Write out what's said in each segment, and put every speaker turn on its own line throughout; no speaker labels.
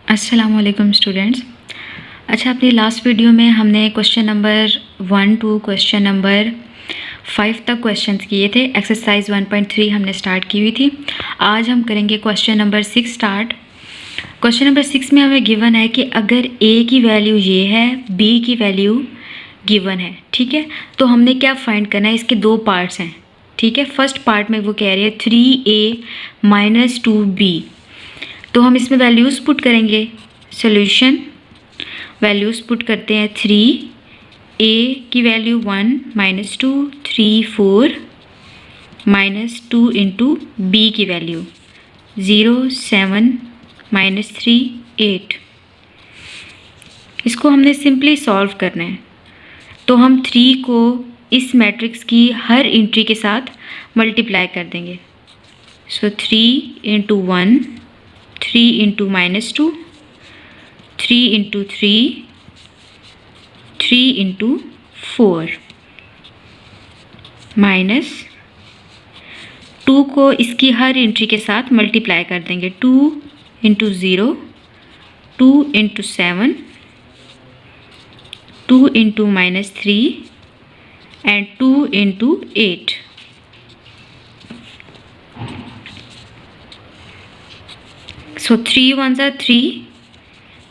अस्सलाम वालेकुम स्टूडेंट्स। अच्छा, अपनी लास्ट वीडियो में हमने question number 1 to question number 5 तक क्वेश्चंस किए थे। एक्सरसाइज 1.3 हमने स्टार्ट की हुई थी। आज हम करेंगे question number 6 start. Question number 6 में हमें गिवन है कि अगर a की वैल्यू ये है, b की वैल्यू गिवन है, ठीक है। तो हमने क्या फाइंड करना है, इसके दो पार्ट्स हैं, ठीक है। फर्स्ट पार्ट में वो कह रही है 3a - 2b, तो हम इसमें वैल्यूज़ पुट करेंगे। सॉल्यूशन वैल्यूज़ पुट करते हैं। 3a की वैल्यू 1 - 2 3 4 -2 इंटू b की वैल्यू 0 7 -3 8। इसको हमने सिंपली सॉल्व करना है। तो हम 3 को इस मैट्रिक्स की हर एंट्री के साथ मल्टीप्लाई कर देंगे। सो 3 × 1 3 × -2 3 × 3 3 × 4 माइनस 2 को इसकी हर एंट्री के साथ मल्टीप्लाई कर देंगे। 2 × 0 2 × 7 2 × -3 and 2 × 8। So 3 1s are 3,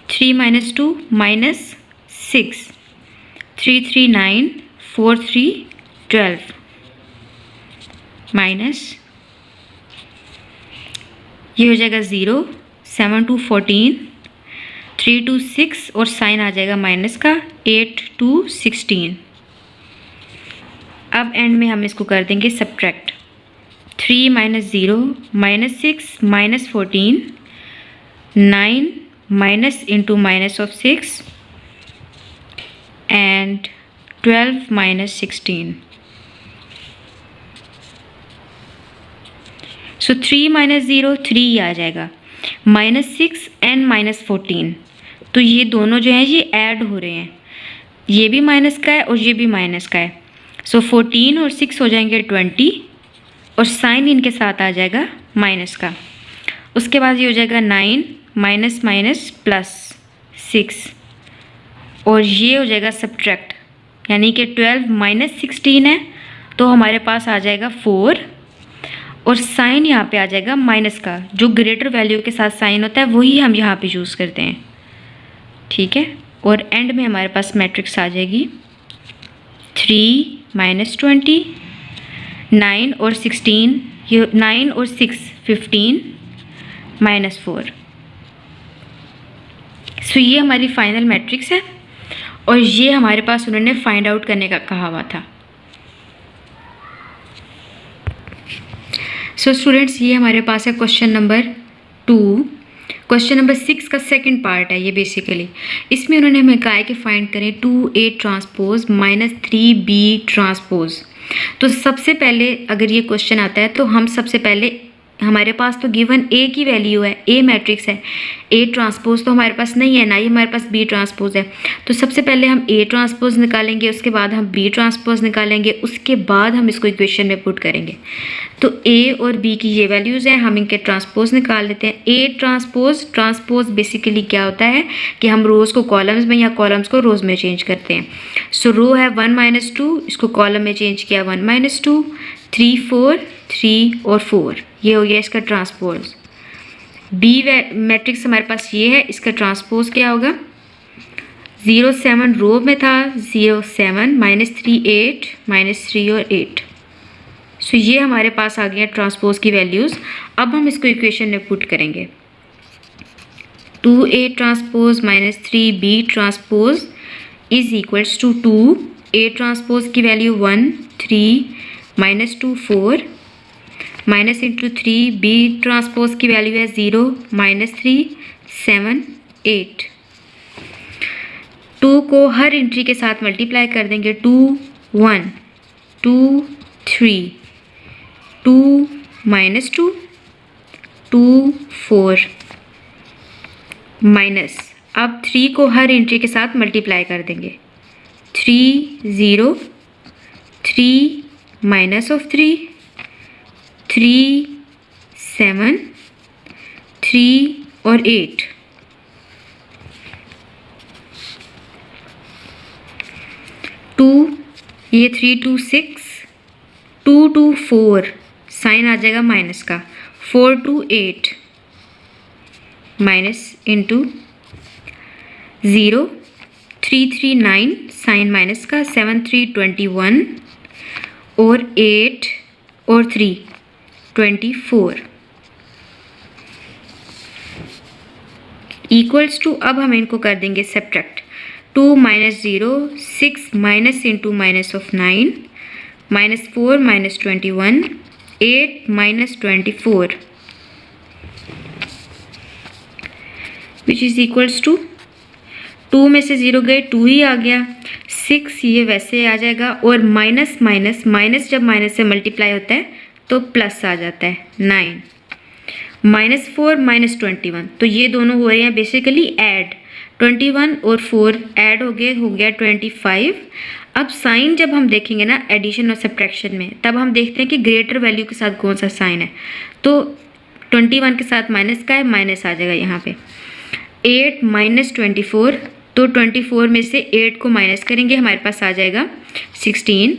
3 - 2 -6, 3 3 9, 4 3 12 minus ये हो जाएगा 0 7 2 14 3 2 6 और साइन आ जाएगा माइनस का 8 2 16। अब एंड में हम इसको कर देंगे subtract. 3 - 0 -6 -14 9 minus into minus of 6 and 12 minus 16. So 3 - 0 3 आ जाएगा, -6 and -14। तो ये दोनों जो हैं ये ऐड हो रहे हैं, ये भी माइनस का है और ये भी माइनस का है। सो 14 और 6 हो जाएंगे 20 और साइन इनके साथ आ जाएगा माइनस का। उसके बाद ये हो जाएगा 9 माइनस माइनस प्लस 6 और ये हो जाएगा सब्ट्रैक्ट, यानी कि 12 - 16 है तो हमारे पास आ जाएगा 4 और साइन यहाँ पे आ जाएगा माइनस का। जो ग्रेटर वैल्यू के साथ साइन होता है वही हम यहाँ पे यूज़ करते हैं, ठीक है। और एंड में हमारे पास मैट्रिक्स आ जाएगी 3 - 20 9 और 16, ये 9 और 6 15 -4। सो ये हमारी फाइनल मैट्रिक्स है और ये हमारे पास उन्होंने फाइंड आउट करने का कहा हुआ था। सो स्टूडेंट्स, ये हमारे पास है क्वेश्चन नंबर 2। क्वेश्चन नंबर 6 का सेकंड पार्ट है ये बेसिकली। इसमें उन्होंने हमें कहा है कि फाइंड करें 2a ट्रांसपोज -3b ट्रांसपोज। तो सबसे पहले अगर ये क्वेश्चन आता है तो हम सबसे पहले, हमारे पास तो गिवन a की वैल्यू है, a मैट्रिक्स है, a ट्रांसपोज तो हमारे पास नहीं है, ना ही हमारे पास b ट्रांसपोज है। तो सबसे पहले हम a ट्रांसपोज निकालेंगे, उसके बाद हम b ट्रांसपोज निकालेंगे, उसके बाद हम इसको इक्वेशन में पुट करेंगे। तो a और b की ये वैल्यूज़ हैं, हम इनके ट्रांसपोज निकाल लेते हैं। a ट्रांसपोज बेसिकली क्या होता है कि हम रोज़ को कॉलम्स में या कॉलम्स को रोज़ में चेंज करते हैं। सो रो है 1 - 2, इसको कॉलम में चेंज किया 1 - 2 3 4 3 और 4, ये हो गया इसका ट्रांसपोज। बी मैट्रिक्स हमारे पास ये है, इसका ट्रांसपोज क्या होगा 0 7 रो में था 0 7 -3 8 -3 और 8। सो ये हमारे पास आ गया ट्रांसपोज की वैल्यूज़। अब हम इसको इक्वेशन में पुट करेंगे। 2a transpose -3b transpose is equals to 2a transpose की value 1 3 -2 4 minus into 3 b transpose की वैल्यू है 0 -3 7 8। 2 को हर एंट्री के साथ मल्टीप्लाई कर देंगे। 2 1 2 3 2 -2 2 4 माइनस, अब 3 को हर एंट्री के साथ मल्टीप्लाई कर देंगे। 3 0 3 माइनस ऑफ 3 3 7 3 और 8 2, ये 3 2 6, 2 2 4, साइन आ जाएगा माइनस का, 4 2 8 माइनस इंटू 0, 3 3 9, साइन माइनस का, 7 3 21 और 8 और 3 24 इक्वल्स टू, अब हम इनको कर देंगे subtract, 2 minus 0, 6 minus into minus of 9, minus 4 minus 21, 8 minus 24 which is equals to, 2 में से 0 गए 2 ही आ गया, 6 ये वैसे आ जाएगा, और माइनस माइनस माइनस जब माइनस से मल्टीप्लाई होता है तो प्लस आ जाता है, 9 माइनस 4 माइनस 21, तो ये दोनों हो रहे हैं बेसिकली ऐड, 21 और 4 ऐड हो गया 25। अब साइन जब हम देखेंगे ना एडिशन और सब्ट्रैक्शन में, तब हम देखते हैं कि ग्रेटर वैल्यू के साथ कौन सा साइन है, तो 21 के साथ माइनस का है, माइनस आ जाएगा यहाँ पे, 8 माइनस 24, तो 24 में से 8 को माइनस करेंगे, हमारे पास आ जाएगा 16,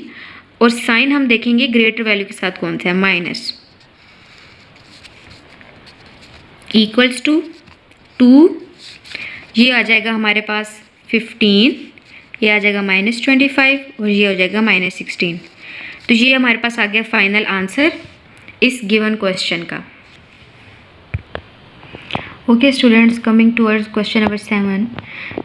और साइन हम देखेंगे ग्रेटर वैल्यू के साथ कौन सा है, माइनस, इक्वल्स टू 2, ये आ जाएगा हमारे पास 15, ये आ जाएगा माइनस 25 और ये हो जाएगा माइनस 16। तो ये हमारे पास आ गया फाइनल आंसर इस गिवन क्वेश्चन का। Okay students, coming towards question number 7,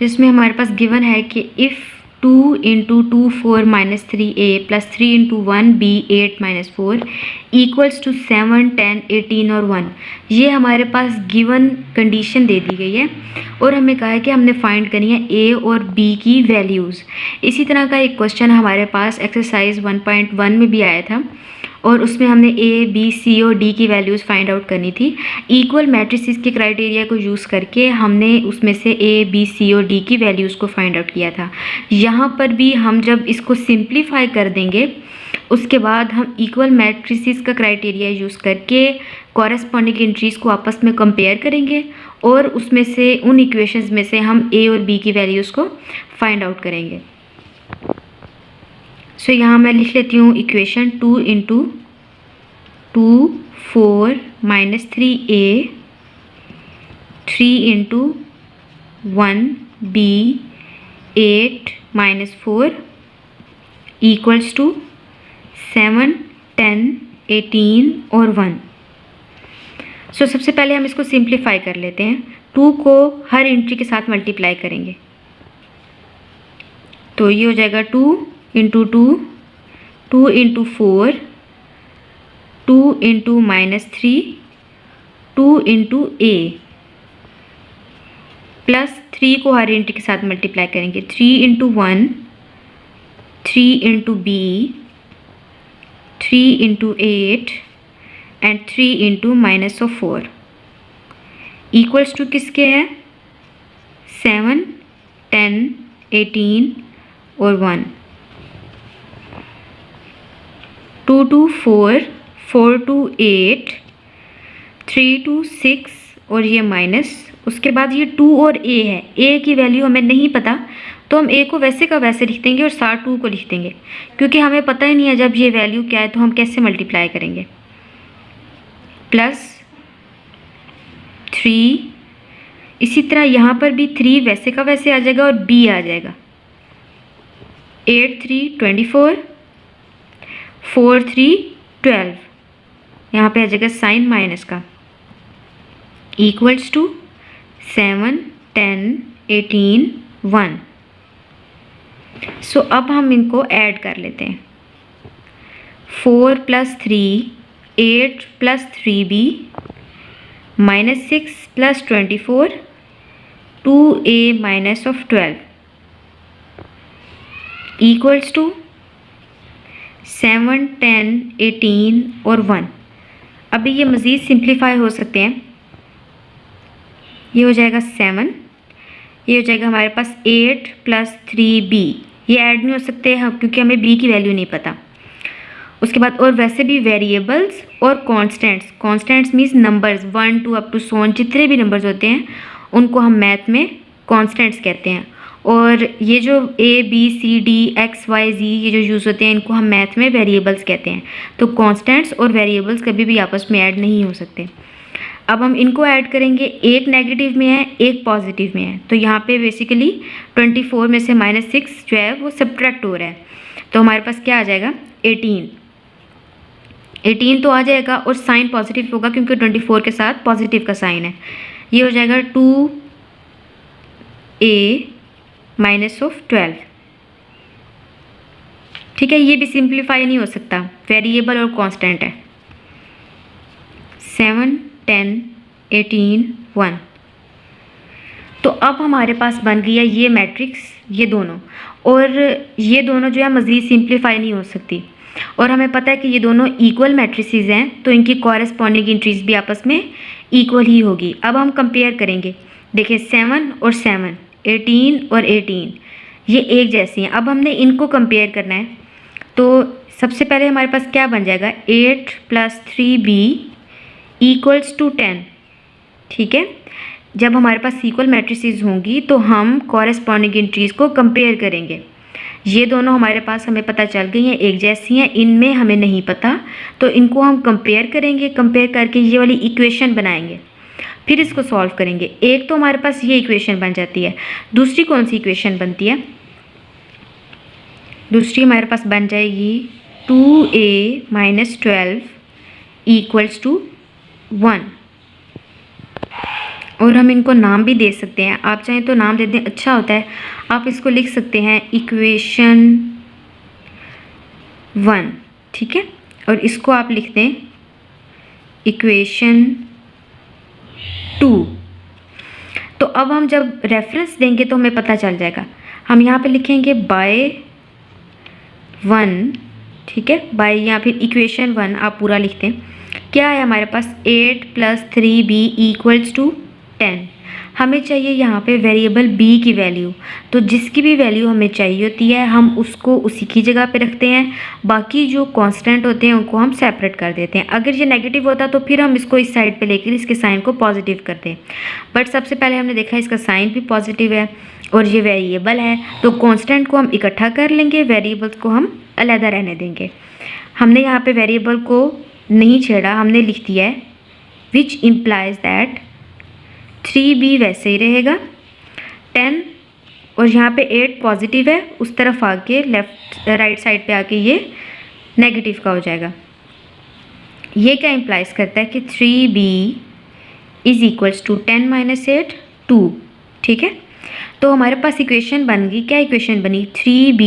जिसमें हमारे पास गिवन है कि if 2 into 2 4 minus 3a plus 3 into 1 b 8 minus 4 equals to 7 10 18 और 1, ये हमारे पास गिवन कंडीशन दे दी गई है और हमें कहा है कि हमने फाइंड करनी है a और b की वैल्यूज़। इसी तरह का एक क्वेश्चन हमारे पास एक्सरसाइज 1.1 में भी आया था और उसमें हमने a, b, c और d की वैल्यूज़ फाइंड आउट करनी थी। इक्वल मैट्रिसेस के क्राइटेरिया को यूज़ करके हमने उसमें से a, b, c और d की वैल्यूज़ को फाइंड आउट किया था। यहाँ पर भी हम जब इसको सिंप्लीफाई कर देंगे उसके बाद हम इक्वल मैट्रिसेस का क्राइटेरिया यूज़ करके कॉरेस्पॉन्डिंग एंट्रीज़ को आपस में कंपेयर करेंगे और उसमें से उन इक्वेशंस में से हम a और b की वैल्यूज़ को फाइंड आउट करेंगे। सो यहाँ मैं लिख लेती हूँ equation 2 into 2 4 minus 3a 3 into 1 b 8 minus 4 equals to 7 10 18 और 1। सो सबसे पहले हम इसको सिंप्लीफाई कर लेते हैं। 2 को हर एंट्री के साथ मल्टीप्लाई करेंगे तो ये हो जाएगा 2 into 2 2 into 4 2 into minus 3 2 into a plus 3 को हर एंट्री के साथ मल्टीप्लाई करेंगे 3 into 1 3 into b 3 into 8 and 3 into minus of 4 equals to किसके हैं 7 10 18 और 1। 2 2 4 4 2 8 3 2 6 और ये माइनस, उसके बाद ये 2 और a है, a की वैल्यू हमें नहीं पता तो हम a को वैसे का वैसे लिख देंगे और साथ 2 को लिख देंगे क्योंकि हमें पता ही नहीं है जब ये वैल्यू क्या है तो हम कैसे मल्टीप्लाई करेंगे। प्लस 3, इसी तरह यहाँ पर भी 3 वैसे का वैसे आ जाएगा और b आ जाएगा 8 3 24 4 3 12, यहाँ पे आ जाएगा साइन माइनस का इक्वल्स टू 7 10 18 1। सो अब हम इनको ऐड कर लेते हैं 4 plus 3 8 plus 3b minus 6 plus 24 2a minus of 12 equals to 7 10 18 और 1। अभी ये मज़ीद सिंप्लीफाई हो सकते हैं, ये हो जाएगा 7, ये हो जाएगा हमारे पास 8 प्लस 3b, ये ऐड नहीं हो सकते हम क्योंकि हमें b की वैल्यू नहीं पता। उसके बाद और वैसे भी वेरिएबल्स और constants, constants means numbers 1 2 up to 100 जितने भी नंबर्स होते हैं उनको हम मैथ में कॉन्स्टेंट्स कहते हैं और ये जो A B C D X Y Z ये जो यूज़ होते हैं, इनको हम मैथ में वेरिएबल्स कहते हैं। तो कॉन्स्टेंट्स और वेरिएबल्स कभी भी आपस में ऐड नहीं हो सकते। अब हम इनको ऐड करेंगे, एक नेगेटिव में है, एक पॉजिटिव में है। तो यहाँ पे बेसिकली 24 में से -6 जो है वो सब्ट्रैक्ट हो रहा है। तो हमारे पास क्या आ जाएगा, 18 तो आ जाएगा, और साइन पॉजिटिव होगा क्योंकि 24 के साथ पॉजिटिव का साइन है। ये हो जाएगा 2a -12। ठीक है, ये भी सिंप्लीफाई नहीं हो सकता, वेरिएबल और कांस्टेंट है। 7 10 18 1। तो अब हमारे पास बन गया ये मैट्रिक्स, ये दोनों, और ये दोनों जो है मज़ीद सिंप्लीफाई नहीं हो सकती। और हमें पता है कि ये दोनों इक्वल मैट्रिसेस हैं, तो इनकी कॉरेस्पॉन्डिंग एंट्रीज भी आपस में इक्वल ही होगी। अब हम कंपेयर करेंगे, देखिए 7 और 7, 18 और 18 ये एक जैसी हैं। अब हमने इनको कंपेयर करना है, तो सबसे पहले हमारे पास क्या बन जाएगा, 8 + 3b = 10। ठीक है, जब हमारे पास इक्वल मैट्रिसेस होंगी तो हम कॉरेस्पॉन्डिंग एंट्रीज को कंपेयर करेंगे। ये दोनों हमारे पास हमें पता चल गई हैं, एक जैसी हैं, इनमें हमें नहीं पता, तो इनको हम कंपेयर करेंगे। कंपेयर करके ये वाली इक्वेशन बनाएंगे, फिर इसको सॉल्व करेंगे। एक तो हमारे पास ये इक्वेशन बन जाती है, दूसरी कौन सी इक्वेशन बनती है, दूसरी हमारे पास बन जाएगी 2a - 12 = 1। और हम इनको नाम भी दे सकते हैं, आप चाहें तो नाम दे दें, अच्छा होता है। आप इसको लिख सकते हैं इक्वेशन 1, ठीक है, और इसको आप लिख दें इक्वेशन 2। तो अब हम जब रेफरेंस देंगे तो हमें पता चल जाएगा। हम यहाँ पे लिखेंगे बाय 1, ठीक है, बाय या फिर इक्वेशन 1 आप पूरा लिखते हैं। क्या है हमारे पास, 8 + 3b = 10। हमें चाहिए यहाँ पे वेरिएबल b की वैल्यू, तो जिसकी भी वैल्यू हमें चाहिए होती है हम उसको उसी की जगह पे रखते हैं। बाकी जो कांस्टेंट होते हैं उनको हम सेपरेट कर देते हैं। अगर ये नेगेटिव होता तो फिर हम इसको इस साइड पे लेकर इसके साइन को पॉजिटिव करते हैं, बट सबसे पहले हमने देखा इसका साइन भी पॉजिटिव है और ये वेरिएबल है, तो कांस्टेंट को हम इकट्ठा कर लेंगे, वेरिएबल्स को हम अलहदा रहने देंगे। हमने यहाँ पे वेरिएबल को नहीं छेड़ा, हमने लिख दिया है विच इम्प्लाइज दैट 3b वैसे ही रहेगा, 10 और यहाँ पे 8 पॉजिटिव है, उस तरफ आके राइट साइड पे आके ये नेगेटिव का हो जाएगा। ये क्या इम्प्लाइज करता है कि 3b = 10 - 8 2। ठीक है, तो हमारे पास इक्वेशन बन गई, क्या इक्वेशन बनी, 3b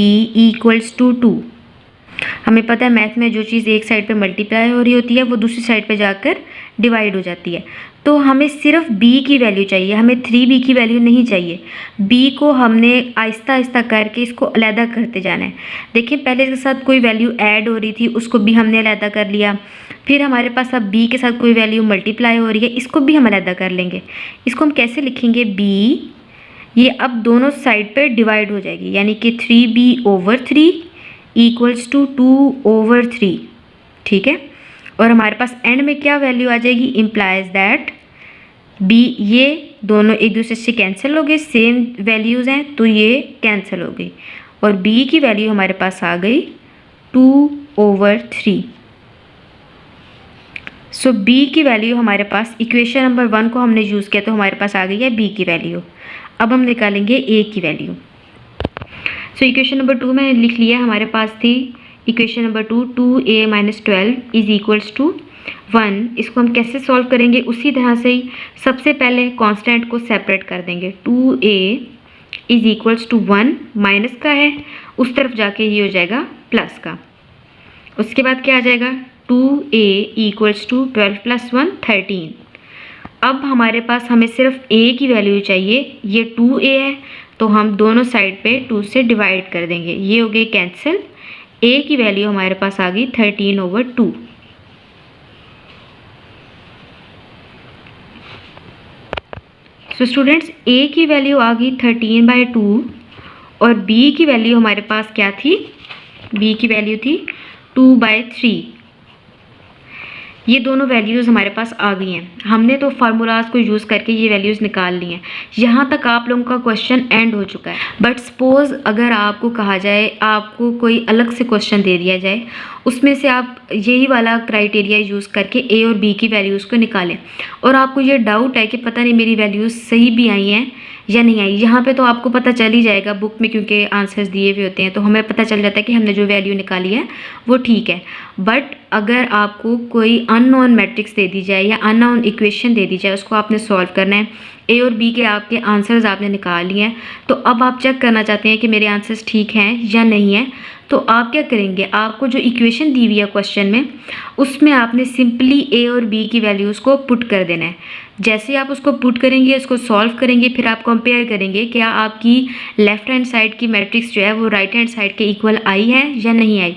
= 2। हमें पता है मैथ में जो चीज़ एक साइड पे मल्टीप्लाई हो रही होती है वो दूसरी साइड पे जाकर डिवाइड हो जाती है। तो हमें सिर्फ b की वैल्यू चाहिए, हमें 3b की वैल्यू नहीं चाहिए। b को हमने आहिस्ता आहिस्ता करके इसको अलहदा करते जाना है। देखिए पहले इसके साथ कोई वैल्यू ऐड हो रही थी, उसको भी हमने अलहदा कर लिया। फिर हमारे पास अब b के साथ कोई वैल्यू मल्टीप्लाई हो रही है, इसको भी हम अलहदा कर लेंगे। इसको हम कैसे लिखेंगे, b ये अब दोनों साइड पर डिवाइड हो जाएगी, यानी कि 3b/3 = 2/3। ठीक है, और हमारे पास एंड में क्या वैल्यू आ जाएगी, इम्प्लाइज दैट b, ये दोनों एक दूसरे से कैंसिल हो गए, सेम वैल्यूज़ हैं तो ये कैंसिल हो गई, और b की वैल्यू हमारे पास आ गई 2/3। सो b की वैल्यू हमारे पास, इक्वेशन नंबर 1 को हमने यूज़ किया तो हमारे पास आ गई है b की वैल्यू। अब हम निकालेंगे a की वैल्यू। सो इक्वेशन नंबर 2 मैंने लिख लिया, हमारे पास थी इक्वेशन नंबर 2 2a - 12 = 1। इसको हम कैसे सॉल्व करेंगे, उसी तरह से ही सबसे पहले कांस्टेंट को सेपरेट कर देंगे। 2a = 1, माइनस का है, उस तरफ जाके ये हो जाएगा प्लस का। उसके बाद क्या आ जाएगा, 2a = 12 + 1 13। अब हमारे पास हमें सिर्फ a की वैल्यू चाहिए, ये 2a है तो हम दोनों साइड पे 2 से डिवाइड कर देंगे, ये हो गई कैंसिल। a की वैल्यू हमारे पास आ गई 13/2। सो स्टूडेंट्स a की वैल्यू आ गई 13/2 और b की वैल्यू हमारे पास क्या थी, b की वैल्यू थी 2/3। ये दोनों वैल्यूज़ हमारे पास आ गई हैं। हमने तो फार्मूलाज को यूज़ करके ये वैल्यूज़ निकाल ली हैं। यहाँ तक आप लोगों का क्वेश्चन एंड हो चुका है। बट सपोज़ अगर आपको कहा जाए, आपको कोई अलग से क्वेश्चन दे दिया जाए, उसमें से आप यही वाला क्राइटेरिया यूज़ करके ए और बी की वैल्यूज़ को निकालें, और आपको ये डाउट है कि पता नहीं मेरी वैल्यूज़ सही भी आई हैं या नहीं आई। यहाँ पे तो आपको पता चल ही जाएगा बुक में, क्योंकि आंसर्स दिए हुए होते हैं, तो हमें पता चल जाता है कि हमने जो वैल्यू निकाली है वो ठीक है। बट अगर आपको कोई अननोन मैट्रिक्स दे दी जाए या अननोन इक्वेशन दे दी जाए, उसको आपने सॉल्व करना है, ए और बी के आपके आंसर्स आपने निकाल लिए हैं, तो अब आप चेक करना चाहते हैं कि मेरे आंसर्स ठीक हैं या नहीं हैं, तो आप क्या करेंगे, आपको जो इक्वेशन दी हुई है क्वेश्चन में, उसमें आपने सिंपली ए और बी की वैल्यूज़ को पुट कर देना है। जैसे आप उसको पुट करेंगे, उसको सॉल्व करेंगे, फिर आप कंपेयर करेंगे क्या आपकी लेफ़्ट हैंड साइड की मैट्रिक्स जो है वो राइट हैंड साइड के इक्वल आई है या नहीं आई।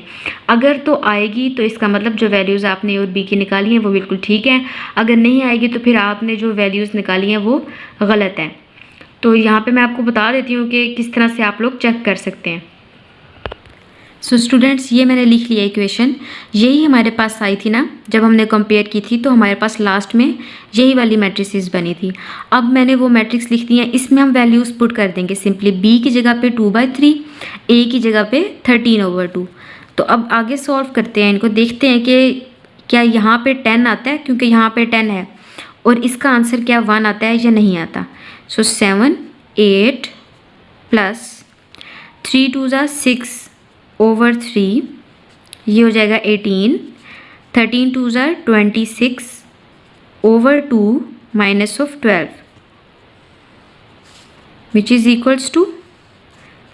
अगर तो आएगी तो इसका मतलब जो वैल्यूज़ आपने ए और बी की निकाली हैं वो बिल्कुल ठीक है। अगर नहीं आएगी तो फिर आपने जो वैल्यूज़ निकाली हैं वो गलत हैं। तो यहाँ पे मैं आपको बता देती हूँ कि किस तरह से आप लोग चेक कर सकते हैं। सो स्टूडेंट्स, ये मैंने लिख लिया इक्वेशन। यही हमारे पास आई थी ना जब हमने कंपेयर की थी, तो हमारे पास लास्ट में यही वाली मैट्रिसेस बनी थी। अब मैंने वो मैट्रिक्स लिख दी है, इसमें हम वैल्यूज़ पुट कर देंगे सिंपली। बी की जगह पे 2/3, ए की जगह पे 13/2। तो अब आगे सॉल्व करते हैं इनको, देखते हैं कि क्या यहाँ पे 10 आता है, क्योंकि यहाँ पे 10 है, और इसका आंसर क्या 1 आता है या नहीं आता। सो 7, 8 प्लस 3 2 6/3, ये हो जाएगा 18, 13 2 26/2 -12, विच इज़ इक्वल्स टू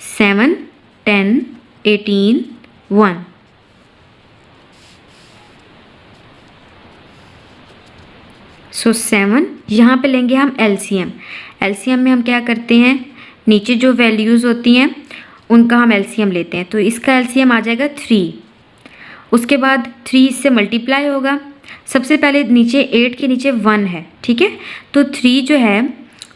7, 10, 18, 1। सो 7, यहाँ पे लेंगे हम एलसीएम। एलसीएम में हम क्या करते हैं, नीचे जो वैल्यूज़ होती हैं उनका हम एलसीएम लेते हैं। तो इसका एलसीएम आ जाएगा 3, उसके बाद 3 इससे मल्टीप्लाई होगा। सबसे पहले नीचे 8 के नीचे 1 है, ठीक है, तो 3 जो है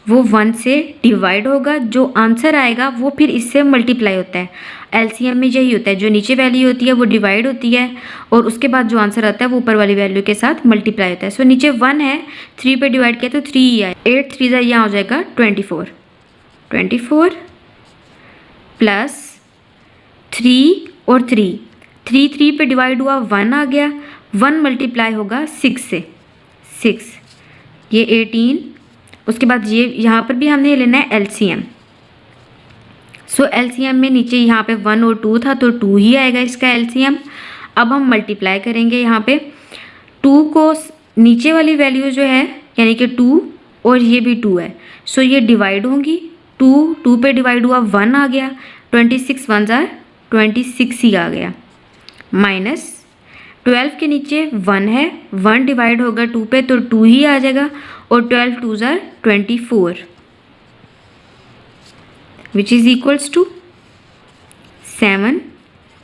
वो 1 से डिवाइड होगा, जो आंसर आएगा वो फिर इससे मल्टीप्लाई होता है। एलसीएम में यही होता है, जो नीचे वैल्यू होती है वो डिवाइड होती है, और उसके बाद जो आंसर आता है वो ऊपर वाली वैल्यू के साथ मल्टीप्लाई होता है। सो नीचे 1 है, 3 पे डिवाइड किया तो 3 ही आए, 8 3 यहाँ हो जाएगा 24 प्लस 3 और 3 3 पे डिवाइड हुआ 1 आ गया, 1 मल्टीप्लाई होगा 6 से, 6 ये 18, उसके बाद ये यहाँ पर भी हमने लेना है एलसीएम। सो एलसीएम में नीचे यहाँ पे 1 और 2 था, तो 2 ही आएगा इसका एलसीएम। अब हम मल्टीप्लाई करेंगे यहाँ पे 2 को, नीचे वाली वैल्यू जो है यानी कि 2 और ये भी 2 है, सो ये डिवाइड होंगी। 2 पे डिवाइड हुआ 1 आ गया, 26 1 26 ही आ गया, माइनस 12 के नीचे 1 है, 1 डिवाइड होगा 2 पे तो 2 ही आ जाएगा, और 12 2 24, विच इज़ इक्वल्स टू 7,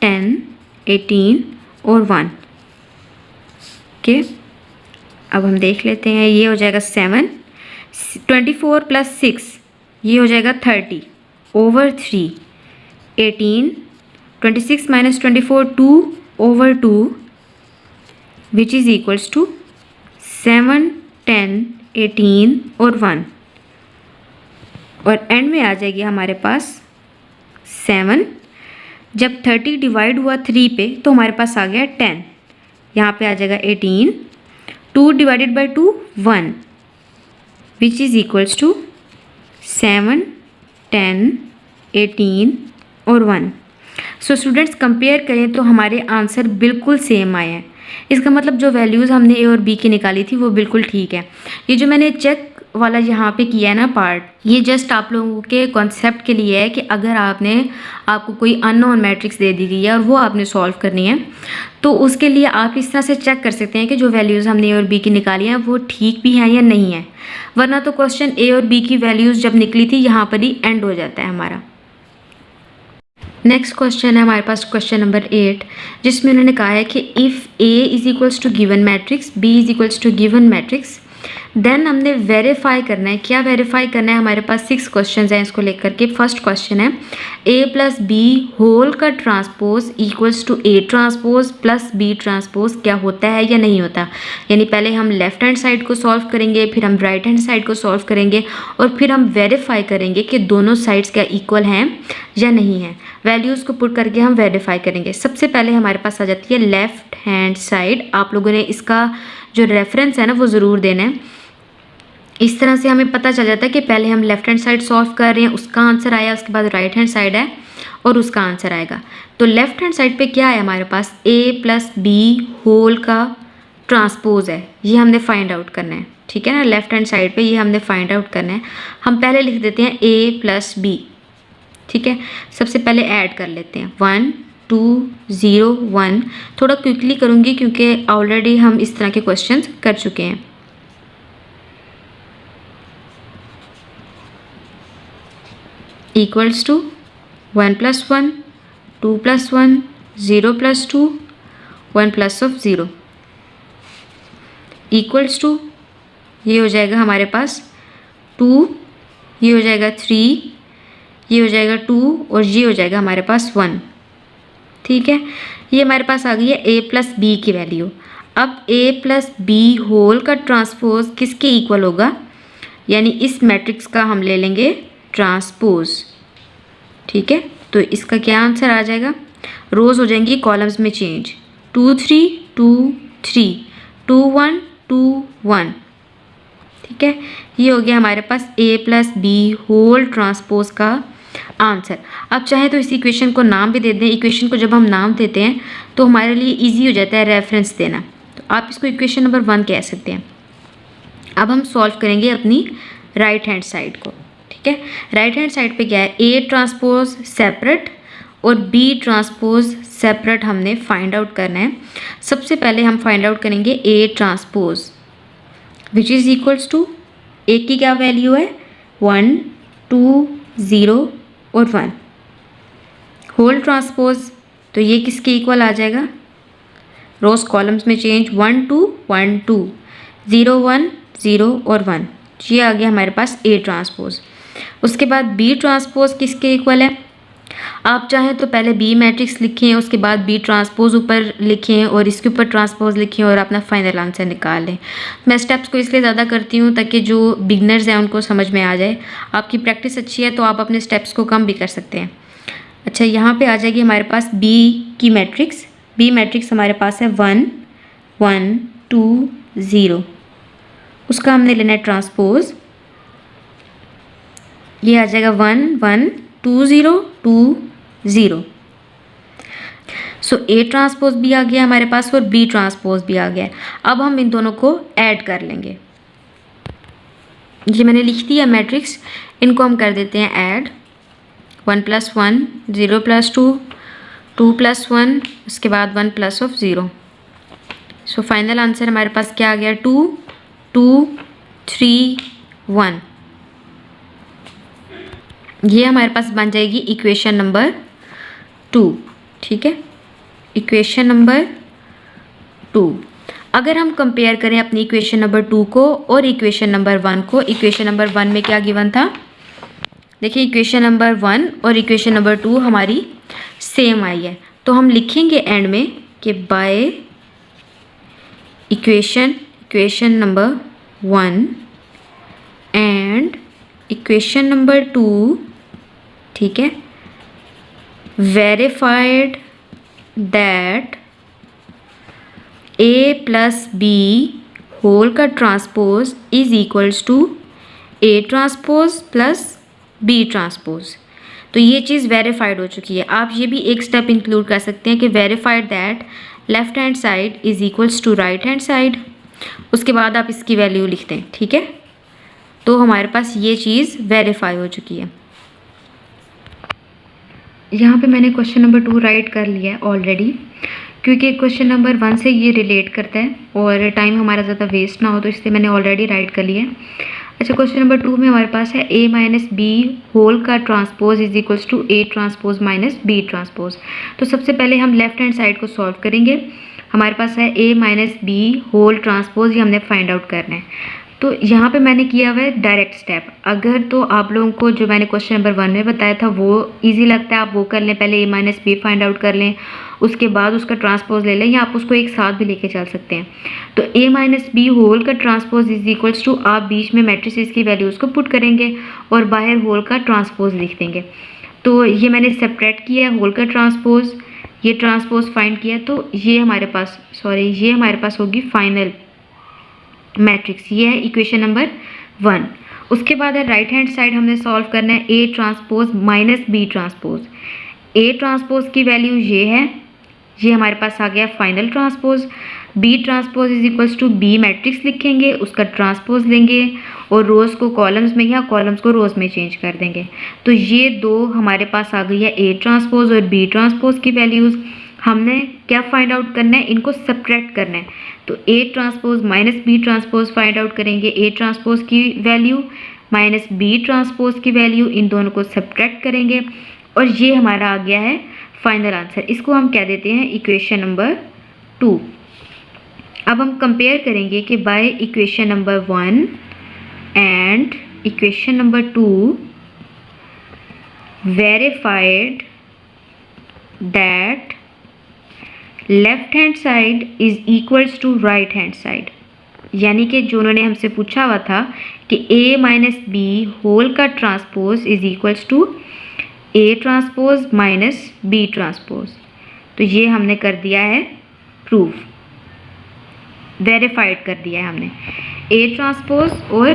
10, 18 और 1। ओके, अब हम देख लेते हैं, ये हो जाएगा 7, 24 प्लस 6 ये हो जाएगा 30/3, 18, 26 minus 24 2/2, which is equals to 7, 10, 18 और 1, और एंड में आ जाएगी हमारे पास 7। जब 30 डिवाइड हुआ 3 पे तो हमारे पास आ गया 10, यहाँ पे आ जाएगा 18, 2 divided by 2 1, which is equals to 7, 10, 18 और 1। सो स्टूडेंट्स, कंपेयर करें तो हमारे आंसर बिल्कुल सेम आए हैं। इसका मतलब जो वैल्यूज़ हमने ए और बी की निकाली थी वो बिल्कुल ठीक है। ये जो मैंने चेक वाला यहाँ पे किया है ना पार्ट, ये जस्ट आप लोगों के कॉन्सेप्ट के लिए है कि अगर आपको कोई अननोन मैट्रिक्स दे दी गई है और वो आपने सॉल्व करनी है, तो उसके लिए आप इस तरह से चेक कर सकते हैं कि जो वैल्यूज़ हमने ए और बी की निकाली हैं वो ठीक भी हैं या नहीं है। वरना तो क्वेश्चन ए और बी की वैल्यूज़ जब निकली थी यहाँ पर ही एंड हो जाता है हमारा। नेक्स्ट क्वेश्चन है हमारे पास क्वेश्चन नंबर 8, जिसमें उन्होंने कहा है कि if A is equals to given matrix, B is equals to given matrix, then हमने वेरीफाई करना है। क्या वेरीफाई करना है? हमारे पास 6 क्वेश्चन हैं इसको लेकर के। फर्स्ट क्वेश्चन है ए प्लस बी होल का transpose equals to A transpose plus B transpose क्या होता है या नहीं होता। यानी पहले हम लेफ्ट हैंड साइड को सॉल्व करेंगे, फिर हम राइट हैंड साइड को सॉल्व करेंगे और फिर हम वेरीफाई करेंगे कि दोनों साइड्स क्या इक्वल हैं या नहीं है। वैल्यूज़ को पुट करके हम वेरीफाई करेंगे। सबसे पहले हमारे पास आ जाती है लेफ्ट हैंड साइड। आप लोगों ने इसका जो रेफरेंस है ना वो ज़रूर देना है। इस तरह से हमें पता चल जाता है कि पहले हम लेफ्ट हैंड साइड सॉल्व कर रहे हैं, उसका आंसर आया, उसके बाद राइट हैंड साइड है और उसका आंसर आएगा। तो लेफ्ट हैंड साइड पे क्या है हमारे पास? ए प्लस बी होल का ट्रांसपोज है, ये हमने फाइंड आउट करना है। ठीक है ना, लेफ्ट हैंड साइड पे ये हमने फाइंड आउट करना है। हम पहले लिख देते हैं ए प्लस बी। ठीक है, सबसे पहले ऐड कर लेते हैं 1 2 0 1। थोड़ा क्विकली करूँगी क्योंकि ऑलरेडी हम इस तरह के क्वेश्चन कर चुके हैं। इक्वल्स टू 1 + 1 2 + 1 0 + 2 1 + 0 इक्वल्स टू ये हो जाएगा हमारे पास 2, ये हो जाएगा 3, ये हो जाएगा 2 और ये हो जाएगा हमारे पास 1। ठीक है, ये हमारे पास आ गई है a प्लस बी की वैल्यू। अब a प्लस बी होल का ट्रांसपोज किसके इक्वल होगा? यानी इस मैट्रिक्स का हम ले लेंगे ट्रांसपोज। ठीक है, तो इसका क्या आंसर आ जाएगा? रोज हो जाएंगी कॉलम्स में चेंज, 2 3 2 3 2 1 2 1। ठीक है, ये हो गया हमारे पास a plus B whole transpose का आंसर। अब चाहे तो इस इक्वेशन को नाम भी दे दें। इक्वेशन को जब हम नाम देते हैं तो हमारे लिए इजी हो जाता है रेफरेंस देना, तो आप इसको इक्वेशन नंबर 1 कह सकते हैं। अब हम सॉल्व करेंगे अपनी राइट हैंड साइड को। ठीक है, राइट हैंड साइड पे क्या है? ए ट्रांसपोज सेपरेट और बी ट्रांसपोज सेपरेट हमने फाइंड आउट करना है। सबसे पहले हम फाइंड आउट करेंगे A transpose which is equals to A की क्या वैल्यू है? 1 2 0 और 1 होल ट्रांसपोज, तो ये किसके इक्वल आ जाएगा? रोज कॉलम्स में चेंज 1 2 1 2 0 1 0 और 1। ये आ गया हमारे पास ए ट्रांसपोज। उसके बाद बी ट्रांसपोज किसके इक्वल है? आप चाहें तो पहले बी मैट्रिक्स लिखें, उसके बाद बी ट्रांसपोज ऊपर लिखें और इसके ऊपर ट्रांसपोज लिखें और अपना फाइनल आंसर निकाल लें। मैं स्टेप्स को इसलिए ज़्यादा करती हूँ ताकि जो बिगनर्स हैं उनको समझ में आ जाए। आपकी प्रैक्टिस अच्छी है तो आप अपने स्टेप्स को कम भी कर सकते हैं। अच्छा, यहाँ पे आ जाएगी हमारे पास बी की मैट्रिक्स। बी मैट्रिक्स हमारे पास है 1 1 2 0, उसका हमने लेना है ट्रांसपोज। ये आ जाएगा 1 1 2 0 2 0। सो ए ट्रांसपोज भी आ गया हमारे पास और बी ट्रांसपोज भी आ गया। अब हम इन दोनों को ऐड कर लेंगे। ये मैंने लिख दिया मैट्रिक्स, इनको हम कर देते हैं ऐड। 1 + 1 0 + 2 2 + 1, उसके बाद 1 + 0। सो फाइनल आंसर हमारे पास क्या आ गया? 2 2 3 1। ये हमारे पास बन जाएगी इक्वेशन नंबर 2। ठीक है, इक्वेशन नंबर 2। अगर हम कंपेयर करें अपनी इक्वेशन नंबर 2 को और इक्वेशन नंबर 1 को, इक्वेशन नंबर 1 में क्या गिवन था? देखिए, इक्वेशन नंबर 1 और इक्वेशन नंबर 2 हमारी सेम आई है, तो हम लिखेंगे एंड में कि by equation number 1 and equation number 2, ठीक है, verified that A plus B whole का transpose is equals to A transpose plus B transpose. तो ये चीज़ वेरीफाइड हो चुकी है। आप ये भी एक स्टेप इंक्लूड कर सकते हैं कि verified that left hand side is equals to right hand side, उसके बाद आप इसकी वैल्यू लिख दें। ठीक है, तो हमारे पास ये चीज़ वेरीफाई हो चुकी है। यहाँ पे मैंने क्वेश्चन नंबर 2 राइट कर लिया है ऑलरेडी, क्योंकि क्वेश्चन नंबर 1 से ये रिलेट करता है और टाइम हमारा ज़्यादा वेस्ट ना हो, तो इसलिए मैंने ऑलरेडी राइट कर लिया है। अच्छा, क्वेश्चन नंबर 2 में हमारे पास है a माइनस बी होल का transpose is equals to a transpose minus B transpose. तो सबसे पहले हम लेफ्ट हैंड साइड को सॉल्व करेंगे। हमारे पास है a minus B whole transpose, ये हमने फाइंड आउट करना है। तो यहाँ पे मैंने किया हुआ है डायरेक्ट स्टेप। अगर तो आप लोगों को जो मैंने क्वेश्चन नंबर 1 में बताया था वो इजी लगता है, आप वो कर लें, पहले a minus B find out कर लें, उसके बाद उसका ट्रांसपोज ले लें, या आप उसको एक साथ भी लेके चल सकते हैं। तो a माइनस बी होल का ट्रांसपोज इज इक्वल्स टू, आप बीच में मैट्रिसेस की वैल्यूज़ को पुट करेंगे और बाहर होल का ट्रांसपोज लिख देंगे। तो ये मैंने सेपरेट किया है होल का ट्रांसपोज, ये ट्रांसपोज फाइंड किया, तो ये हमारे पास होगी फाइनल मैट्रिक्स। ये है इक्वेशन नंबर 1। उसके बाद है राइट हैंड साइड हमने सॉल्व करना है A transpose minus B transpose. A transpose की वैल्यू ये है, ये हमारे पास आ गया final transpose. B transpose is equals to B matrix लिखेंगे, उसका ट्रांसपोज लेंगे और रोज़ को कॉलम्स में या कॉलम्स को रोज़ में चेंज कर देंगे। तो ये दो हमारे पास आ गई है ए ट्रांसपोज और बी ट्रांसपोज की वैल्यूज़। हमने क्या फाइंड आउट करना है, इनको सब्ट्रैक्ट करना है। तो A transpose minus B transpose find out करेंगे, ए ट्रांसपोज की वैल्यू माइनस बी ट्रांसपोज की वैल्यू, इन दोनों को सब्ट्रैक्ट करेंगे और ये हमारा आ गया है फाइनल आंसर। इसको हम कह देते हैं इक्वेशन नंबर 2। अब हम कंपेयर करेंगे कि by equation number 1 and equation number 2 verified that left hand side is equals to right hand side. यानी कि जो उन्होंने हमसे पूछा हुआ था कि a माइनस बी होल का transpose is equals to a transpose minus B transpose. तो ये हमने कर दिया है प्रूफ, वेरीफाइड कर दिया है हमने। a ट्रांसपोज और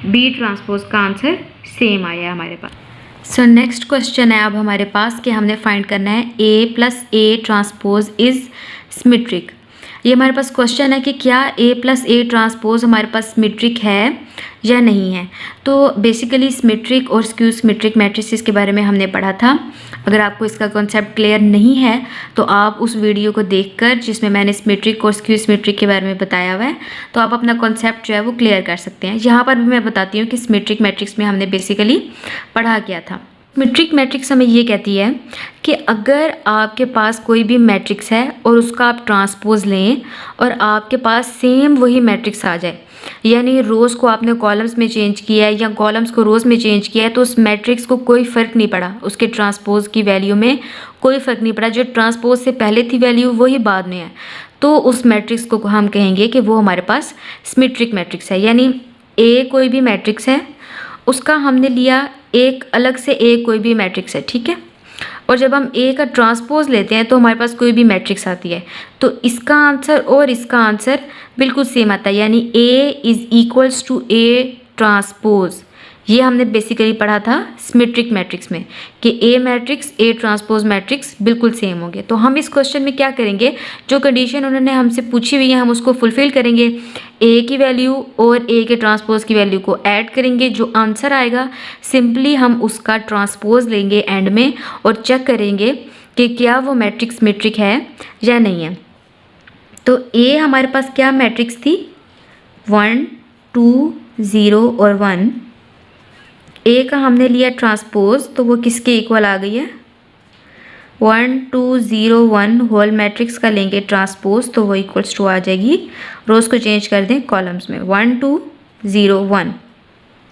b ट्रांसपोज का आंसर सेम आया हमारे पास। सो नेक्स्ट क्वेश्चन है अब हमारे पास कि हमने फाइंड करना है a plus A transpose is symmetric. ये हमारे पास क्वेश्चन है कि क्या a प्लस ए ट्रांसपोज हमारे पास सिमेट्रिक है या नहीं है। तो बेसिकली सिमेट्रिक और स्क्यू सिमेट्रिक मैट्रिसेस के बारे में हमने पढ़ा था। अगर आपको इसका कॉन्सेप्ट क्लियर नहीं है तो आप उस वीडियो को देखकर, जिसमें मैंने सिमेट्रिक और स्क्यू सिमेट्रिक के बारे में बताया हुआ है, तो आप अपना कॉन्सेप्ट जो है वो क्लियर कर सकते हैं। यहाँ पर भी मैं बताती हूँ कि सिमेट्रिक मैट्रिक्स में हमने बेसिकली पढ़ा गया था। सिमेट्रिक मैट्रिक्स हमें ये कहती है कि अगर आपके पास कोई भी मैट्रिक्स है और उसका आप ट्रांसपोज लें और आपके पास सेम वही मैट्रिक्स आ जाए, यानी रोज़ को आपने कॉलम्स में चेंज किया है या कॉलम्स को रोज़ में चेंज किया है, तो उस मैट्रिक्स को कोई फ़र्क नहीं पड़ा, उसके ट्रांसपोज की वैल्यू में कोई फ़र्क नहीं पड़ा, जो ट्रांसपोज से पहले थी वैल्यू वही बाद में है, तो उस मैट्रिक्स को हम कहेंगे कि वो हमारे पास सिमेट्रिक मैट्रिक्स है। यानी ए कोई भी मैट्रिक्स है, उसका हमने लिया एक अलग से ए कोई भी मैट्रिक्स है, ठीक है, और जब हम ए का ट्रांसपोज लेते हैं तो हमारे पास कोई भी मैट्रिक्स आती है, तो इसका आंसर और इसका आंसर बिल्कुल सेम आता है। यानी A is equals to A transpose. ये हमने बेसिकली पढ़ा था सिमेट्रिक मैट्रिक्स में कि A matrix A transpose matrix बिल्कुल सेम होंगे। तो हम इस क्वेश्चन में क्या करेंगे, जो कंडीशन उन्होंने हमसे पूछी हुई है हम उसको फुलफ़िल करेंगे। ए की वैल्यू और ए के ट्रांसपोज की वैल्यू को ऐड करेंगे, जो आंसर आएगा सिंपली हम उसका ट्रांसपोज लेंगे एंड में और चेक करेंगे कि क्या वो मैट्रिक्स सिमेट्रिक है या नहीं है। तो ए हमारे पास क्या मैट्रिक्स थी, 1 2 0 और 1। ए का हमने लिया ट्रांसपोज, तो वो किसके इक्वल आ गई है, 1 2 0 1 होल मैट्रिक्स का लेंगे ट्रांसपोज, तो वो इक्वल्स टू आ जाएगी, रोज़ को चेंज कर दें कॉलम्स में, 1 2 0 1।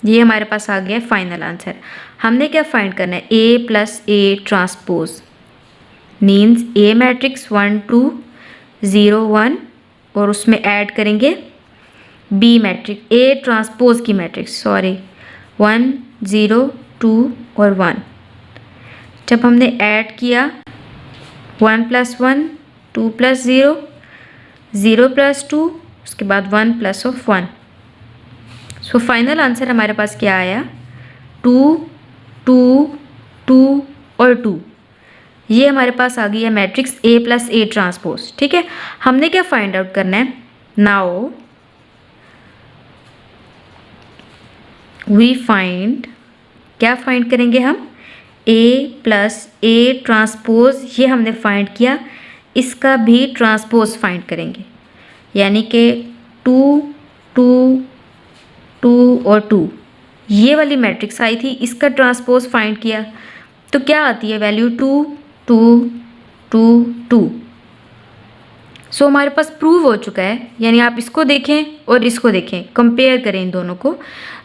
ये हमारे पास आ गया फाइनल आंसर। हमने क्या फाइंड करना है, A plus A transpose means A matrix 1 2 0 1 और उसमें ऐड करेंगे बी मैट्रिक्स, ए ट्रांसपोज की मैट्रिक्स 1 0 2 और 1। जब हमने ऐड किया 1 + 1 2 + 0 0 + 2, उसके बाद 1 + 1। सो फाइनल आंसर हमारे पास क्या आया, 2 2 2 और 2। ये हमारे पास आ गई है matrix A plus A transpose. ठीक है, हमने क्या फाइंड आउट करना है, नाउ वी फाइंड, क्या फाइंड करेंगे हम, ए प्लस ए ट्रांसपोज, ये हमने फाइंड किया, इसका भी ट्रांसपोज फाइंड करेंगे। यानी कि 2 2 2 और 2 ये वाली मैट्रिक्स आई थी, इसका ट्रांसपोज फाइंड किया, तो क्या आती है वैल्यू, 2 2 2 2। सो हमारे पास प्रूव हो चुका है, यानी आप इसको देखें और इसको देखें, कंपेयर करें इन दोनों को,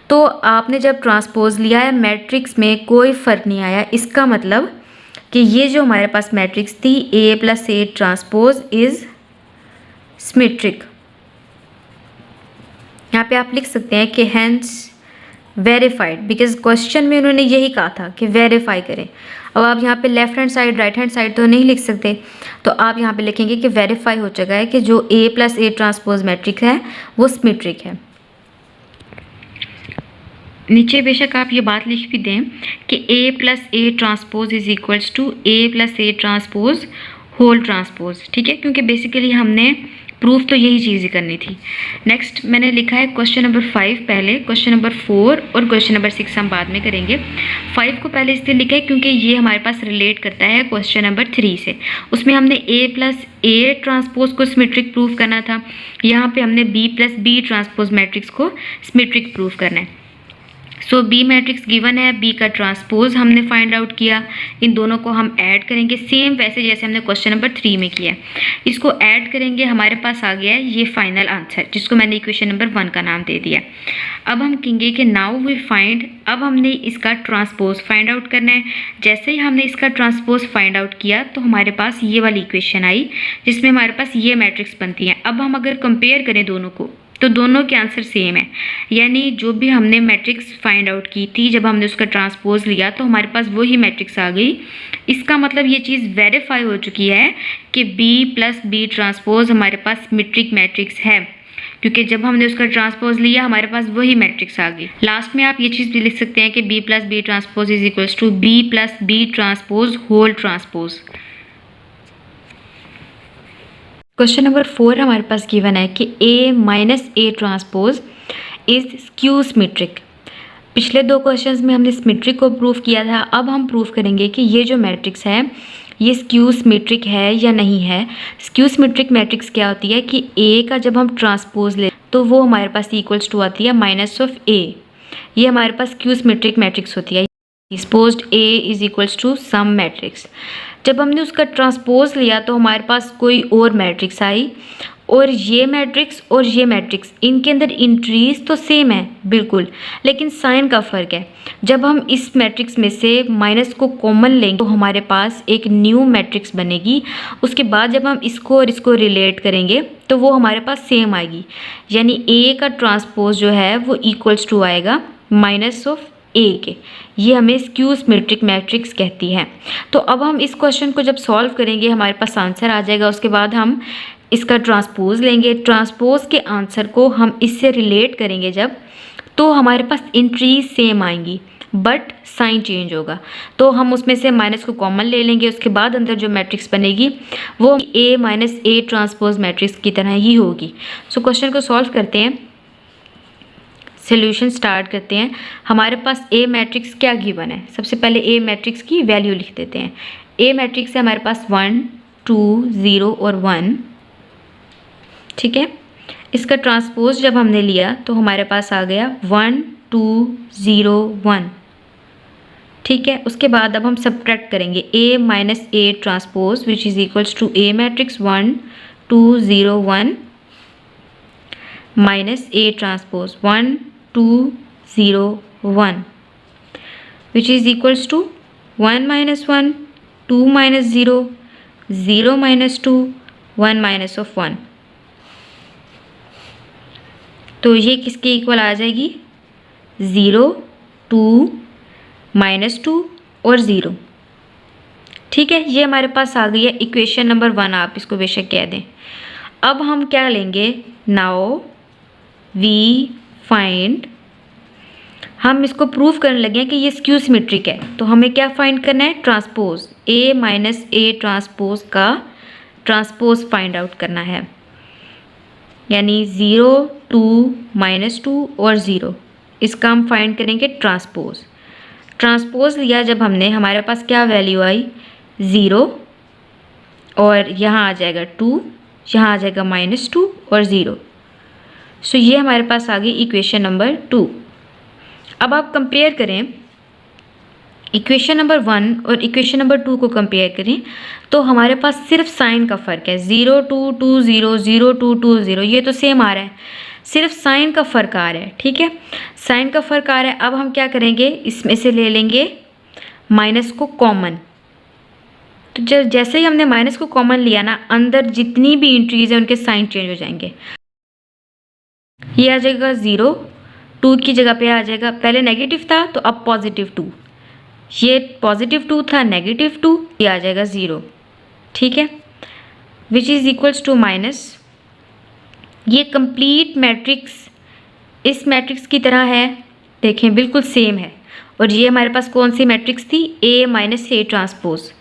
तो आपने जब ट्रांसपोज लिया है मैट्रिक्स में कोई फ़र्क नहीं आया। इसका मतलब कि ये जो हमारे पास मैट्रिक्स थी A+A ट्रांसपोज इज़ सिमेट्रिक। यहाँ पे आप लिख सकते हैं कि हैंस वेरीफाइड, बिकॉज क्वेश्चन में उन्होंने यही कहा था कि वेरीफाई करें। अब आप यहाँ पे left hand side right hand side तो नहीं लिख सकते, तो आप यहाँ पे लिखेंगे कि वेरीफाई हो चुका है कि जो A+A ट्रांसपोज मैट्रिक्स है वो सिमेट्रिक है। नीचे बेशक आप ये बात लिख भी दें कि A+A transpose is equals to A+A transpose whole transpose, ठीक है, क्योंकि बेसिकली हमने प्रूफ तो यही चीज़ ही करनी थी। नेक्स्ट मैंने लिखा है क्वेश्चन नंबर 5 पहले, क्वेश्चन नंबर 4 और क्वेश्चन नंबर 6 हम बाद में करेंगे। 5 को पहले इसलिए लिखा है क्योंकि ये हमारे पास रिलेट करता है क्वेश्चन नंबर 3 से। उसमें हमने A+A ट्रांसपोज को सिमेट्रिक प्रूफ करना था, यहाँ पे हमने B+B ट्रांसपोज मैट्रिक्स को सिमेट्रिक प्रूफ करना है। सो बी मैट्रिक्स गिवन है, बी का ट्रांसपोज हमने फाइंड आउट किया, इन दोनों को हम ऐड करेंगे सेम वैसे जैसे हमने क्वेश्चन नंबर 3 में किया। इसको ऐड करेंगे, हमारे पास आ गया है ये फाइनल आंसर, जिसको मैंने इक्वेशन नंबर 1 का नाम दे दिया। अब हम कहेंगे कि नाउ वी फाइंड, अब हमने इसका ट्रांसपोज फाइंड आउट करना है। जैसे ही हमने इसका ट्रांसपोज फाइंड आउट किया तो हमारे पास ये वाली इक्वेशन आई जिसमें हमारे पास ये मैट्रिक्स बनती है। अब हम अगर कंपेयर करें दोनों को तो दोनों के आंसर सेम है, यानी जो भी हमने मैट्रिक्स फाइंड आउट की थी जब हमने उसका ट्रांसपोज लिया तो हमारे पास वही मैट्रिक्स आ गई। इसका मतलब ये चीज़ वेरीफाई हो चुकी है कि B+B ट्रांसपोज हमारे पास सिमेट्रिक मैट्रिक्स है, क्योंकि जब हमने उसका ट्रांसपोज लिया हमारे पास वही मैट्रिक्स आ गई। लास्ट में आप ये चीज़ भी लिख सकते हैं कि B+B transpose is equals to B+B transpose whole transpose. Question number 4 हमारे पास गिवन है कि A-A transpose is skew symmetric. पिछले 2 क्वेश्चंस में हमने सिमेट्रिक को प्रूव किया था, अब हम प्रूव करेंगे कि ये जो मैट्रिक्स है ये स्क्यू सिमेट्रिक है या नहीं है। स्क्यू सिमेट्रिक मैट्रिक्स क्या होती है कि A का जब हम ट्रांसपोज ले तो वो हमारे पास इक्वल्स टू आती है -A। ये हमारे पास स्क्यू सिमेट्रिक मैट्रिक्स होती है। Supposed A is equals to some matrix. जब हमने उसका ट्रांसपोज लिया तो हमारे पास कोई और मैट्रिक्स आई, और ये मैट्रिक्स इनके अंदर इंट्रीज तो सेम है बिल्कुल, लेकिन साइन का फ़र्क है। जब हम इस मैट्रिक्स में से माइनस को कॉमन लेंगे तो हमारे पास एक न्यू मैट्रिक्स बनेगी। उसके बाद जब हम इसको और इसको रिलेट करेंगे तो वो हमारे पास सेम आएगी, यानी A का ट्रांसपोज जो है वो इक्वल्स टू आएगा -A के। ये हमें स्क्यू सिमेट्रिक मैट्रिक्स कहती है। तो अब हम इस क्वेश्चन को जब सॉल्व करेंगे हमारे पास आंसर आ जाएगा। उसके बाद हम इसका ट्रांसपोज लेंगे, ट्रांसपोज के आंसर को हम इससे रिलेट करेंगे जब, तो हमारे पास इंट्रीज सेम आएंगी बट साइन चेंज होगा। तो हम उसमें से माइनस को कॉमन ले लेंगे, उसके बाद अंदर जो मैट्रिक्स बनेगी वो A-A ट्रांसपोज मैट्रिक्स की तरह ही होगी। सो क्वेश्चन को सॉल्व करते हैं, सोल्यूशन स्टार्ट करते हैं। हमारे पास A मैट्रिक्स क्या गिवन है, सबसे पहले A मैट्रिक्स की वैल्यू लिख देते हैं। A मैट्रिक्स है हमारे पास 1, 2, 0 और 1, ठीक है। इसका ट्रांसपोज जब हमने लिया तो हमारे पास आ गया 1, 2, 0, 1, ठीक है। उसके बाद अब हम सब्ट्रैक्ट करेंगे A-A transpose which is equals to A matrix 1, 2, 0, 1 -A transpose 1, 2, 0, 1 which is equals to 1 - 1, 2 - 0, 0 - 2, 1 - of 1। तो ये किसके इक्वल आ जाएगी, 0, 2, -2 और 0, ठीक है। ये हमारे पास आ गई है इक्वेशन नंबर 1, आप इसको बेशक कह दें। अब हम क्या लेंगे, नाउ वी फाइंड, हम इसको प्रूव करने लगे हैं कि ये स्क्यू सिमेट्रिक है, तो हमें क्या फाइंड करना है, ट्रांसपोज A-A ट्रांसपोज का ट्रांसपोज फाइंड आउट करना है, यानी 0, 2, -2 और 0, इसका हम फाइंड करेंगे ट्रांसपोज। ट्रांसपोज लिया जब हमने, हमारे पास क्या वैल्यू आई, 0 और यहाँ आ जाएगा 2, यहाँ आ जाएगा -2 और 0। सो ये हमारे पास आ गई इक्वेशन नंबर 2। अब आप कंपेयर करें इक्वेशन नंबर 1 और इक्वेशन नंबर 2 को कंपेयर करें तो हमारे पास सिर्फ साइन का फ़र्क है, 0 2 2 0 0 2 2 0, ये तो सेम आ रहा है, सिर्फ साइन का फ़र्क आ रहा है। ठीक है, साइन का फ़र्क आ रहा है। अब हम क्या करेंगे, इसमें से ले लेंगे माइनस को कॉमन। तो जैसे ही हमने माइनस को कॉमन लिया ना, अंदर जितनी भी एंट्रीज हैं उनके साइन चेंज हो जाएंगे। ये आ जाएगा 0, 2 की जगह पे आ जाएगा, पहले नेगेटिव था तो अब पॉजिटिव 2, ये पॉजिटिव 2 था, नेगेटिव 2, ये आ जाएगा 0। ठीक है, which is equals to minus, ये कंप्लीट मैट्रिक्स इस मैट्रिक्स की तरह है, देखें बिल्कुल सेम है। और ये हमारे पास कौन सी मैट्रिक्स थी, A माइनस A ट्रांसपोज।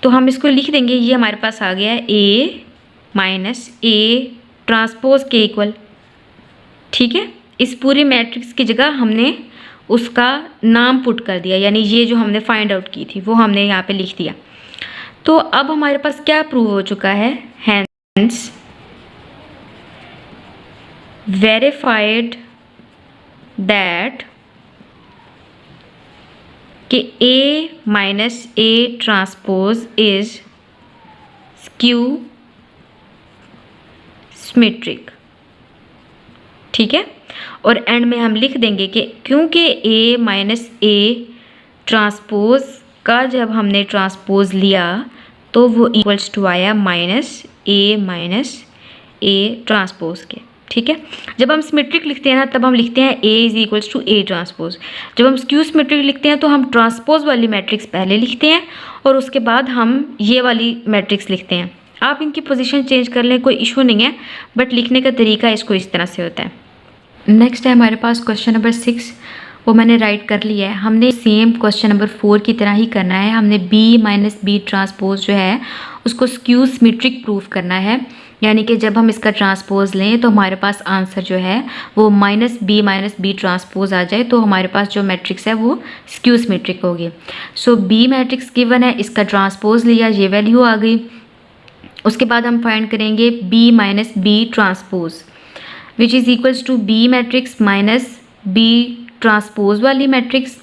तो हम इसको लिख देंगे, ये हमारे पास आ गया है A माइनस A ट्रांसपोज के इक्वल। ठीक है, इस पूरी मैट्रिक्स की जगह हमने उसका नाम पुट कर दिया, यानी ये जो हमने फाइंड आउट की थी वो हमने यहाँ पे लिख दिया। तो अब हमारे पास क्या प्रूव हो चुका है, हेंस वेरीफाइड दैट कि A minus A transpose is skew symmetric. ठीक है, और एंड में हम लिख देंगे कि क्योंकि A माइनस A ट्रांसपोज का जब हमने ट्रांसपोज लिया तो वो इक्वल्स टू आया माइनस A ट्रांसपोज के। ठीक है, जब हम सिमेट्रिक लिखते हैं ना तब हम लिखते हैं A is equals to A transpose. जब हम स्क्यू सिमेट्रिक लिखते हैं तो हम ट्रांसपोज वाली मैट्रिक्स पहले लिखते हैं और उसके बाद हम ये वाली मैट्रिक्स लिखते हैं। आप इनकी पोजीशन चेंज कर लें, कोई इशू नहीं है, बट लिखने का तरीका इसको इस तरह से होता है। नेक्स्ट है हमारे पास क्वेश्चन नंबर 6, वो मैंने राइट कर लिया है। हमने सेम क्वेश्चन नंबर 4 की तरह ही करना है। हमने B माइनस B ट्रांसपोज जो है उसको स्क्यू सिमेट्रिक प्रूफ करना है, यानी कि जब हम इसका ट्रांसपोज लें तो हमारे पास आंसर जो है वो माइनस B ट्रांसपोज आ जाए, तो हमारे पास जो मैट्रिक्स है वो स्क्यू सिमेट्रिक होगी। सो B मैट्रिक्स गिवन है, इसका ट्रांसपोज लिया, ये वैल्यू आ गई। उसके बाद हम फाइंड करेंगे B minus B transpose which is equals to B matrix minus B transpose वाली मैट्रिक्स।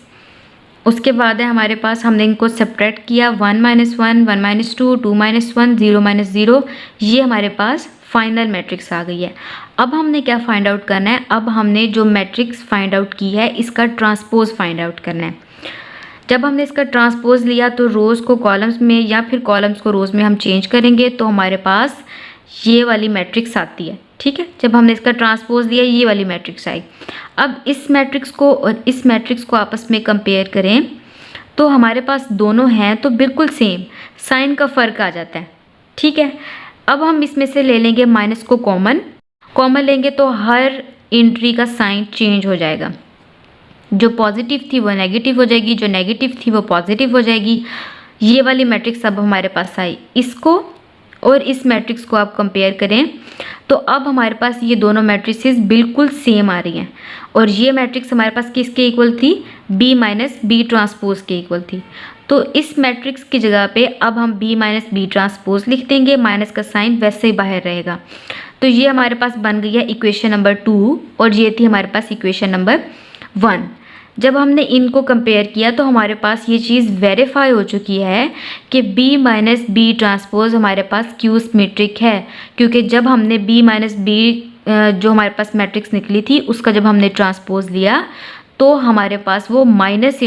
उसके बाद है हमारे पास, हमने इनको सब्ट्रैक्ट किया, 1 माइनस 1, 1 माइनस 2, 2 माइनस 1, 0 माइनस 0, ये हमारे पास फाइनल मैट्रिक्स आ गई है। अब हमने क्या फाइंड आउट करना है, अब हमने जो मैट्रिक्स फाइंड आउट की है इसका ट्रांसपोज फाइंड आउट करना है। जब हमने इसका ट्रांसपोज लिया तो रोज़ को कॉलम्स में या फिर कॉलम्स को रोज़ में हम चेंज करेंगे तो हमारे पास ये वाली मैट्रिक्स आती है। ठीक है, जब हमने इसका ट्रांसपोज लिया ये वाली मैट्रिक्स आई। अब इस मैट्रिक्स को और इस मैट्रिक्स को आपस में कंपेयर करें तो हमारे पास दोनों हैं तो बिल्कुल सेम, साइन का फ़र्क आ जाता है। ठीक है, अब हम इसमें से ले लेंगे माइनस को कॉमन लेंगे तो हर एंट्री का साइन चेंज हो जाएगा, जो पॉजिटिव थी वो नेगेटिव हो जाएगी, जो नेगेटिव थी वो पॉजिटिव हो जाएगी। ये वाली मैट्रिक्स अब हमारे पास आई। इसको और इस मैट्रिक्स को आप कंपेयर करें तो अब हमारे पास ये दोनों मैट्रिसेस बिल्कुल सेम आ रही हैं, और ये मैट्रिक्स हमारे पास किसके इक्वल थी, B माइनस B ट्रांसपोज के इक्वल थी। तो इस मैट्रिक्स की जगह पे अब हम B माइनस B ट्रांसपोज लिख देंगे, माइनस का साइन वैसे ही बाहर रहेगा। तो ये हमारे पास बन गई है इक्वेशन नंबर 2 और ये थी हमारे पास इक्वेशन नंबर 1। जब हमने इनको कंपेयर किया तो हमारे पास ये चीज़ वेरीफाई हो चुकी है कि B माइनस B ट्रांसपोज हमारे पास स्क्यू सिमेट्रिक है, क्योंकि जब हमने B माइनस B जो हमारे पास मैट्रिक्स निकली थी उसका जब हमने ट्रांसपोज लिया तो हमारे पास वो minus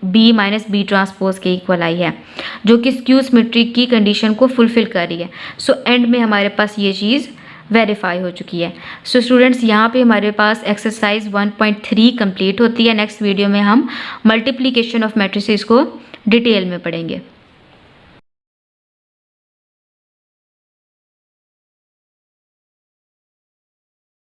B minus B transpose के इक्वल आई है, जो कि स्क्यू सिमेट्रिक की कंडीशन को फुलफ़िल कर रही है। सो एंड में हमारे पास ये चीज़ वेरीफाई हो चुकी है। सो स्टूडेंट्स, यहाँ पे हमारे पास एक्सरसाइज 1.3 कंप्लीट होती है। नेक्स्ट वीडियो में हम मल्टीप्लिकेशन ऑफ मैट्रिसेस को डिटेल में पढ़ेंगे।